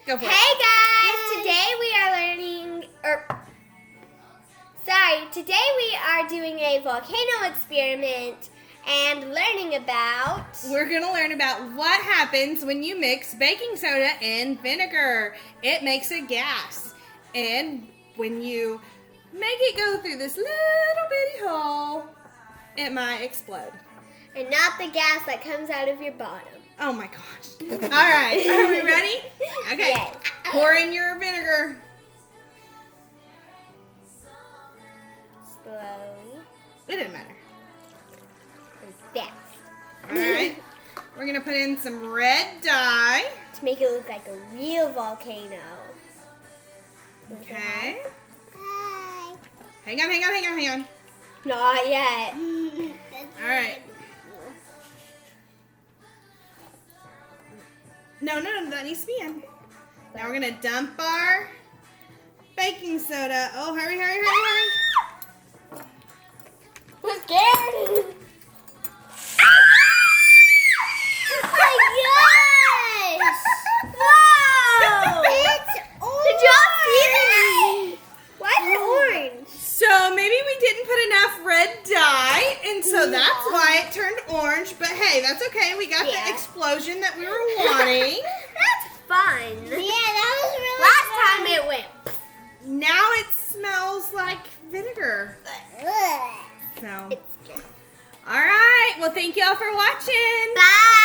Go for it. Hey guys, today we are doing a volcano experiment and We're going to learn about what happens when you mix baking soda and vinegar. It makes a gas. And when you make it go through this little bitty hole, it might explode. and not the gas that comes out of your bottom. Oh my gosh. All right, are we ready? Okay. Yes. Pour in your vinegar. Slowly. It didn't matter. And fast. All right. We're going to put in some red dye. To make it look like a real volcano. Okay. Hi. Hang on. Not yet. All right. No, that needs to be in. Now we're going to dump our baking soda. Oh, hurry. I'm scared. Oh my gosh! Whoa! It's orange! Did y'all see that? Why is it orange? So maybe we didn't put enough red dye, and so that's why it turned orange. But hey, that's okay. We got the explosion that we were wanting. That's fun. Yeah, that was really Last fun. time it went. Now it smells like vinegar. Ugh. So, It's good. all right. Well, thank y'all for watching. Bye.